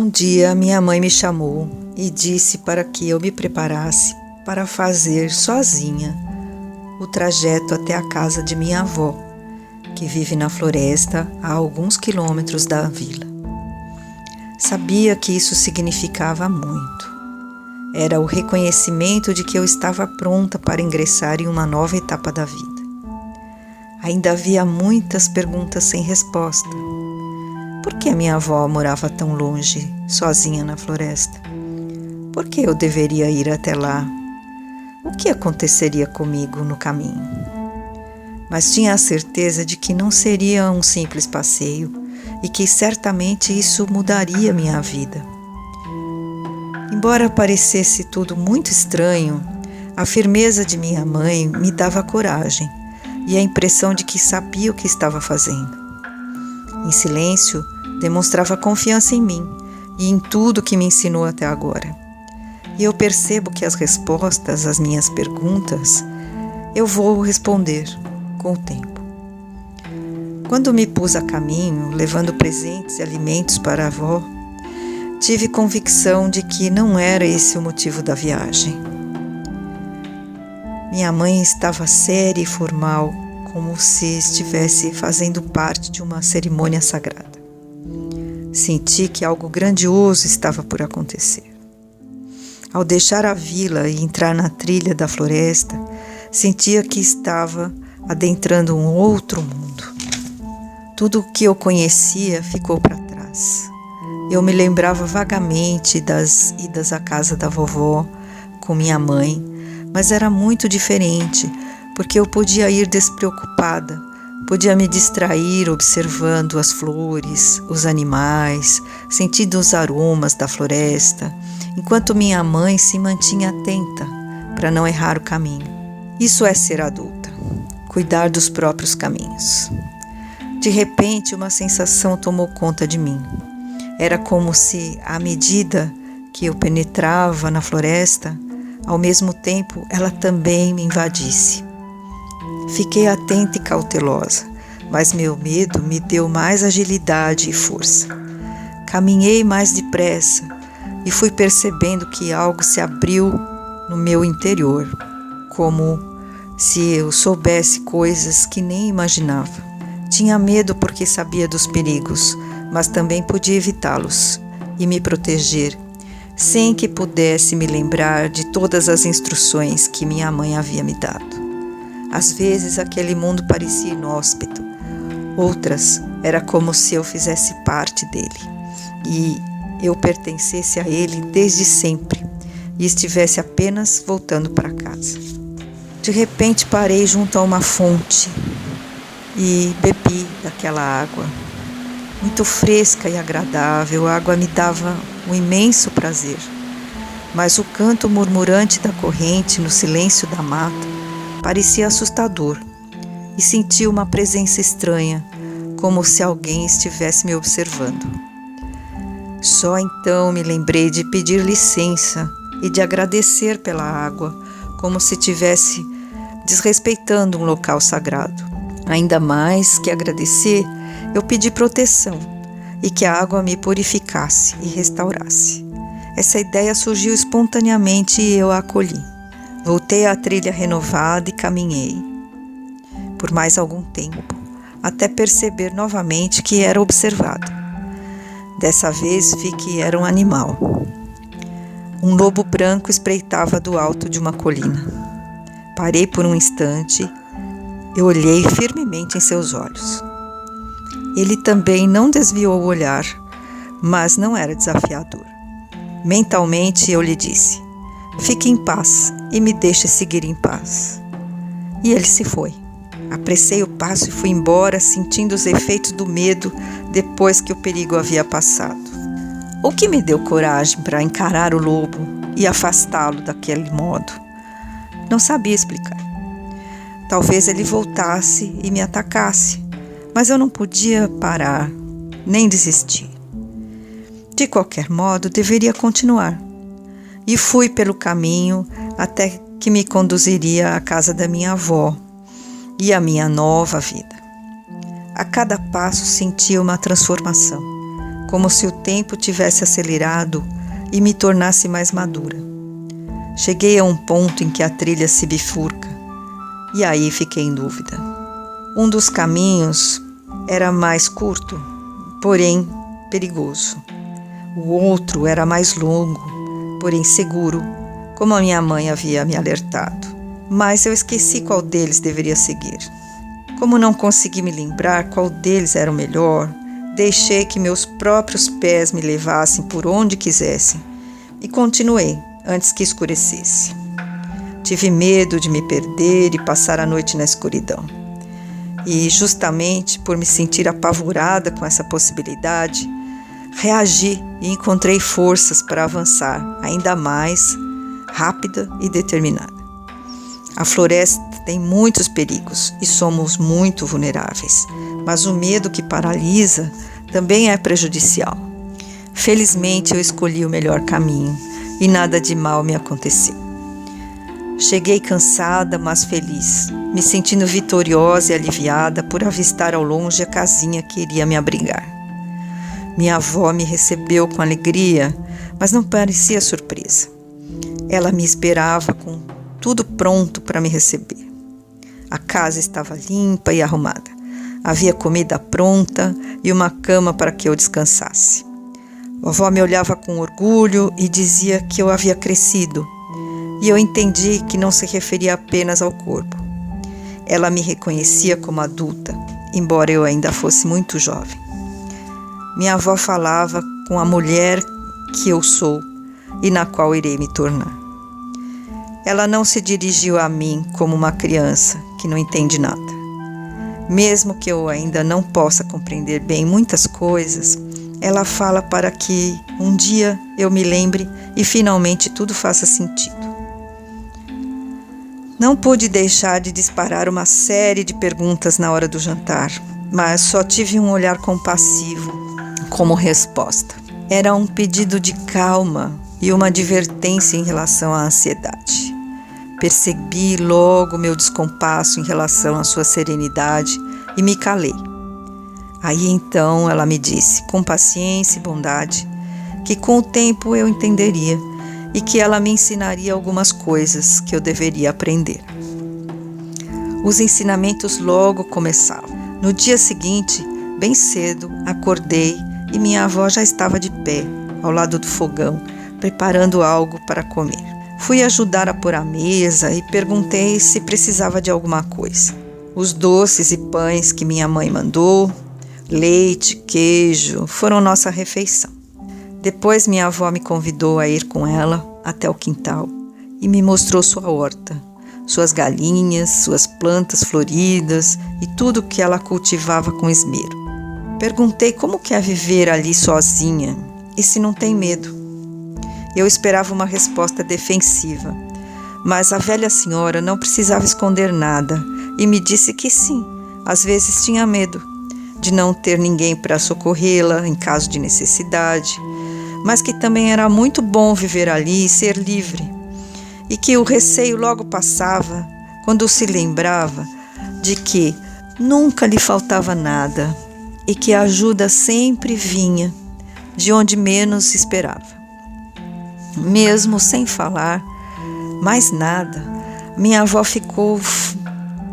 Um dia minha mãe me chamou e disse para que eu me preparasse para fazer sozinha o trajeto até a casa de minha avó, que vive na floresta a alguns quilômetros da vila. Sabia que isso significava muito. Era o reconhecimento de que eu estava pronta para ingressar em uma nova etapa da vida. Ainda havia muitas perguntas sem resposta. Por que minha avó morava tão longe, sozinha na floresta? Por que eu deveria ir até lá? O que aconteceria comigo no caminho? Mas tinha a certeza de que não seria um simples passeio e que certamente isso mudaria minha vida. Embora parecesse tudo muito estranho, a firmeza de minha mãe me dava coragem e a impressão de que sabia o que estava fazendo. Em silêncio, demonstrava confiança em mim e em tudo que me ensinou até agora. E eu percebo que as respostas às minhas perguntas eu vou responder com o tempo. Quando me pus a caminho, levando presentes e alimentos para a avó, tive convicção de que não era esse o motivo da viagem. Minha mãe estava séria e formal, como se estivesse fazendo parte de uma cerimônia sagrada. Senti que algo grandioso estava por acontecer. Ao deixar a vila e entrar na trilha da floresta, sentia que estava adentrando um outro mundo. Tudo o que eu conhecia ficou para trás. Eu me lembrava vagamente das idas à casa da vovó com minha mãe, mas era muito diferente, porque eu podia ir despreocupada, podia me distrair observando as flores, os animais, sentindo os aromas da floresta, enquanto minha mãe se mantinha atenta para não errar o caminho. Isso é ser adulta, cuidar dos próprios caminhos. De repente, uma sensação tomou conta de mim. Era como se, à medida que eu penetrava na floresta, ao mesmo tempo ela também me invadisse. Fiquei atenta e cautelosa, mas meu medo me deu mais agilidade e força. Caminhei mais depressa e fui percebendo que algo se abriu no meu interior, como se eu soubesse coisas que nem imaginava. Tinha medo porque sabia dos perigos, mas também podia evitá-los e me proteger, sem que pudesse me lembrar de todas as instruções que minha mãe havia me dado. Às vezes aquele mundo parecia inóspito, outras era como se eu fizesse parte dele e eu pertencesse a ele desde sempre e estivesse apenas voltando para casa. De repente parei junto a uma fonte e bebi daquela água. Muito fresca e agradável, a água me dava um imenso prazer. Mas o canto murmurante da corrente no silêncio da mata parecia assustador e senti uma presença estranha, como se alguém estivesse me observando. Só então me lembrei de pedir licença e de agradecer pela água, como se estivesse desrespeitando um local sagrado. Ainda mais que agradecer, eu pedi proteção e que a água me purificasse e restaurasse. Essa ideia surgiu espontaneamente e eu a acolhi. Voltei à trilha renovada e caminhei por mais algum tempo, até perceber novamente que era observado. Dessa vez vi que era um animal. Um lobo branco espreitava do alto de uma colina. Parei por um instante e olhei firmemente em seus olhos. Ele também não desviou o olhar, mas não era desafiador. Mentalmente eu lhe disse: fique em paz e me deixe seguir em paz. E ele se foi. Apressei o passo e fui embora, sentindo os efeitos do medo depois que o perigo havia passado. O que me deu coragem para encarar o lobo e afastá-lo daquele modo? Não sabia explicar. Talvez ele voltasse e me atacasse, mas eu não podia parar, nem desistir. De qualquer modo, deveria continuar. E fui pelo caminho até que me conduziria à casa da minha avó e à minha nova vida. A cada passo sentia uma transformação, como se o tempo tivesse acelerado e me tornasse mais madura. Cheguei a um ponto em que a trilha se bifurca, e aí fiquei em dúvida. Um dos caminhos era mais curto, porém perigoso. O outro era mais longo, porém seguro, como a minha mãe havia me alertado. Mas eu esqueci qual deles deveria seguir. Como não consegui me lembrar qual deles era o melhor, deixei que meus próprios pés me levassem por onde quisessem e continuei antes que escurecesse. Tive medo de me perder e passar a noite na escuridão. E justamente por me sentir apavorada com essa possibilidade, reagi e encontrei forças para avançar ainda mais rápida e determinada. A floresta tem muitos perigos e somos muito vulneráveis, mas o medo que paralisa também é prejudicial. Felizmente eu escolhi o melhor caminho e nada de mal me aconteceu. Cheguei cansada, mas feliz, me sentindo vitoriosa e aliviada por avistar ao longe a casinha que iria me abrigar. Minha avó me recebeu com alegria, mas não parecia surpresa. Ela me esperava com tudo pronto para me receber. A casa estava limpa e arrumada. Havia comida pronta e uma cama para que eu descansasse. Vovó me olhava com orgulho e dizia que eu havia crescido, e eu entendi que não se referia apenas ao corpo. Ela me reconhecia como adulta, embora eu ainda fosse muito jovem. Minha avó falava com a mulher que eu sou e na qual irei me tornar. Ela não se dirigiu a mim como uma criança que não entende nada. Mesmo que eu ainda não possa compreender bem muitas coisas, ela fala para que um dia eu me lembre e finalmente tudo faça sentido. Não pude deixar de disparar uma série de perguntas na hora do jantar, mas só tive um olhar compassivo como resposta. Era um pedido de calma e uma advertência em relação à ansiedade. Percebi logo meu descompasso em relação à sua serenidade e me calei. Aí então ela me disse, com paciência e bondade, que com o tempo eu entenderia e que ela me ensinaria algumas coisas que eu deveria aprender. Os ensinamentos logo começavam. No dia seguinte, bem cedo, acordei e minha avó já estava de pé, ao lado do fogão, preparando algo para comer. Fui ajudar a pôr a mesa e perguntei se precisava de alguma coisa. Os doces e pães que minha mãe mandou, leite, queijo, foram nossa refeição. Depois minha avó me convidou a ir com ela até o quintal e me mostrou sua horta, suas galinhas, suas plantas floridas e tudo que ela cultivava com esmero. Perguntei como que é viver ali sozinha e se não tem medo. Eu esperava uma resposta defensiva, mas a velha senhora não precisava esconder nada e me disse que sim, às vezes tinha medo de não ter ninguém para socorrê-la em caso de necessidade, mas que também era muito bom viver ali e ser livre, e que o receio logo passava quando se lembrava de que nunca lhe faltava nada e que a ajuda sempre vinha de onde menos esperava. Mesmo sem falar mais nada, minha avó ficou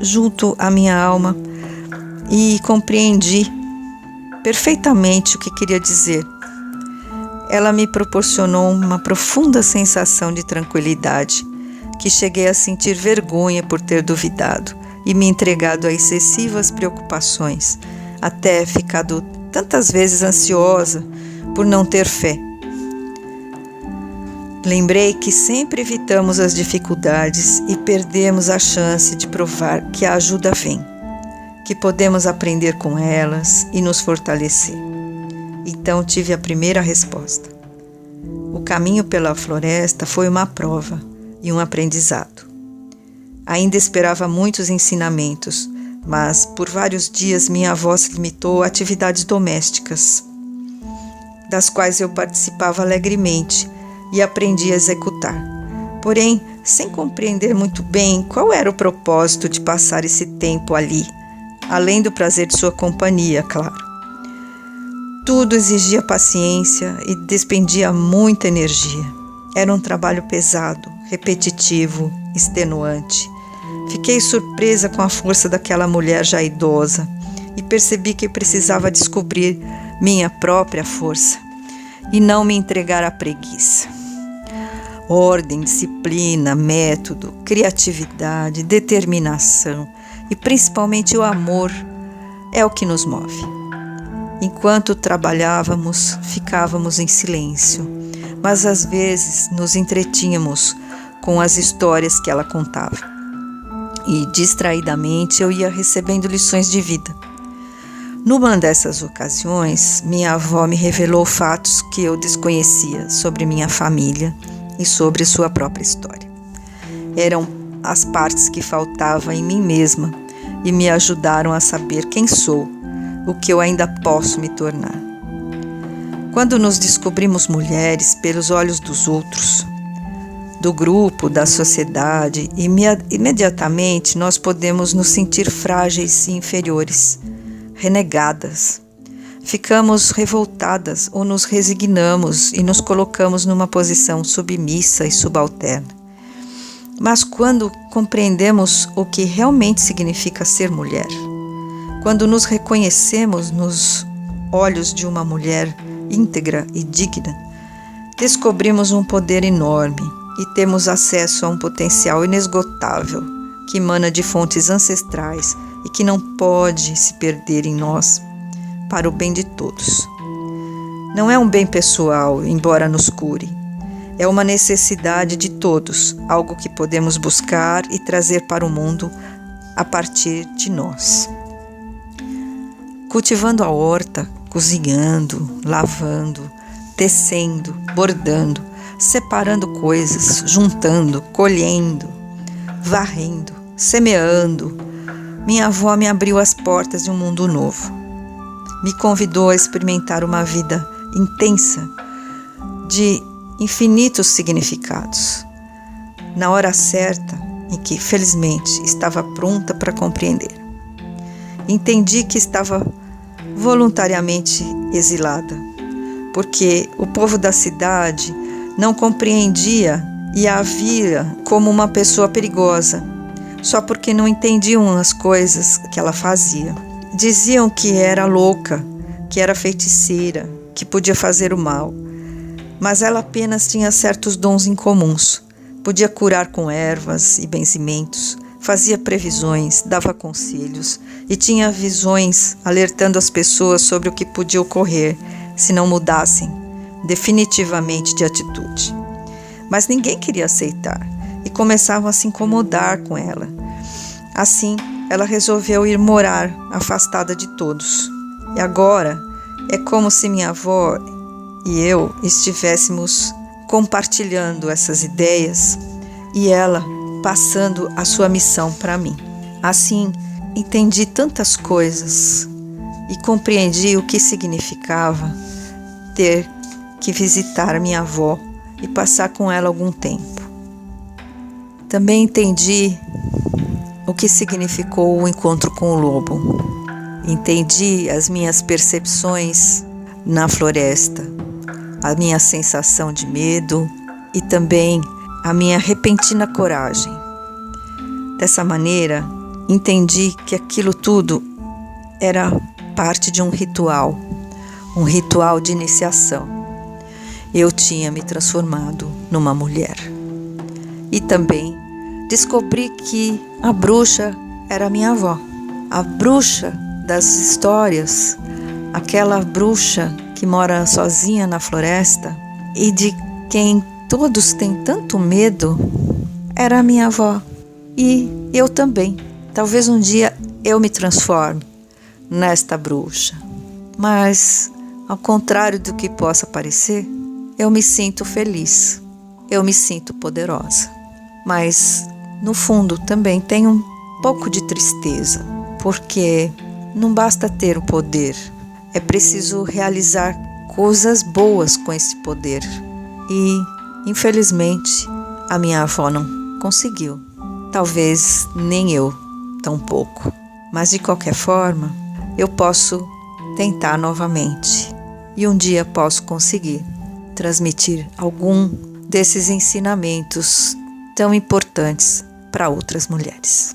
junto à minha alma e compreendi perfeitamente o que queria dizer. Ela me proporcionou uma profunda sensação de tranquilidade, que cheguei a sentir vergonha por ter duvidado e me entregado a excessivas preocupações, até ficado tantas vezes ansiosa por não ter fé. Lembrei que sempre evitamos as dificuldades e perdemos a chance de provar que a ajuda vem, que podemos aprender com elas e nos fortalecer. Então tive a primeira resposta. O caminho pela floresta foi uma prova e um aprendizado. Ainda esperava muitos ensinamentos, mas por vários dias minha avó se limitou a atividades domésticas, das quais eu participava alegremente e aprendi a executar. Porém, sem compreender muito bem qual era o propósito de passar esse tempo ali, além do prazer de sua companhia, claro. Tudo exigia paciência e despendia muita energia. Era um trabalho pesado, repetitivo, extenuante. Fiquei surpresa com a força daquela mulher já idosa e percebi que precisava descobrir minha própria força e não me entregar à preguiça. Ordem, disciplina, método, criatividade, determinação e principalmente o amor é o que nos move. Enquanto trabalhávamos, ficávamos em silêncio, mas às vezes nos entretínhamos com as histórias que ela contava. E distraidamente eu ia recebendo lições de vida. Numa dessas ocasiões, minha avó me revelou fatos que eu desconhecia sobre minha família e sobre sua própria história. Eram as partes que faltavam em mim mesma e me ajudaram a saber quem sou, o que eu ainda posso me tornar. Quando nos descobrimos mulheres pelos olhos dos outros, do grupo, da sociedade, imediatamente nós podemos nos sentir frágeis e inferiores, renegadas. Ficamos revoltadas ou nos resignamos e nos colocamos numa posição submissa e subalterna. Mas quando compreendemos o que realmente significa ser mulher, quando nos reconhecemos nos olhos de uma mulher íntegra e digna, descobrimos um poder enorme e temos acesso a um potencial inesgotável que emana de fontes ancestrais e que não pode se perder em nós para o bem de todos. Não é um bem pessoal, embora nos cure. É uma necessidade de todos, algo que podemos buscar e trazer para o mundo a partir de nós. Cultivando a horta, cozinhando, lavando, tecendo, bordando, separando coisas, juntando, colhendo, varrendo, semeando, minha avó me abriu as portas de um mundo novo. Me convidou a experimentar uma vida intensa, de infinitos significados, na hora certa em que, felizmente, estava pronta para compreender. Entendi que estava voluntariamente exilada, porque o povo da cidade não compreendia e a via como uma pessoa perigosa, só porque não entendiam as coisas que ela fazia. Diziam que era louca, que era feiticeira, que podia fazer o mal, mas ela apenas tinha certos dons incomuns. Podia curar com ervas e benzimentos, fazia previsões, dava conselhos e tinha visões alertando as pessoas sobre o que podia ocorrer se não mudassem definitivamente de atitude. Mas ninguém queria aceitar e começavam a se incomodar com ela. Assim, ela resolveu ir morar afastada de todos. E agora é como se minha avó e eu estivéssemos compartilhando essas ideias e ela passando a sua missão para mim. Assim, entendi tantas coisas e compreendi o que significava ter que visitar minha avó e passar com ela algum tempo. Também entendi o que significou o encontro com o lobo. Entendi as minhas percepções na floresta, a minha sensação de medo e também a minha repentina coragem. Dessa maneira, entendi que aquilo tudo era parte de um ritual de iniciação. Eu tinha me transformado numa mulher. E também descobri que a bruxa era minha avó. A bruxa das histórias, aquela bruxa que mora sozinha na floresta e de quem todos têm tanto medo, era a minha avó. E eu também. Talvez um dia eu me transforme nesta bruxa. Mas, ao contrário do que possa parecer, eu me sinto feliz. Eu me sinto poderosa. Mas, no fundo, também tenho um pouco de tristeza, porque não basta ter o poder, é preciso realizar coisas boas com esse poder. E, infelizmente, a minha avó não conseguiu. Talvez nem eu, tampouco. Mas, de qualquer forma, eu posso tentar novamente. e um dia posso conseguir transmitir algum desses ensinamentos tão importantes para outras mulheres.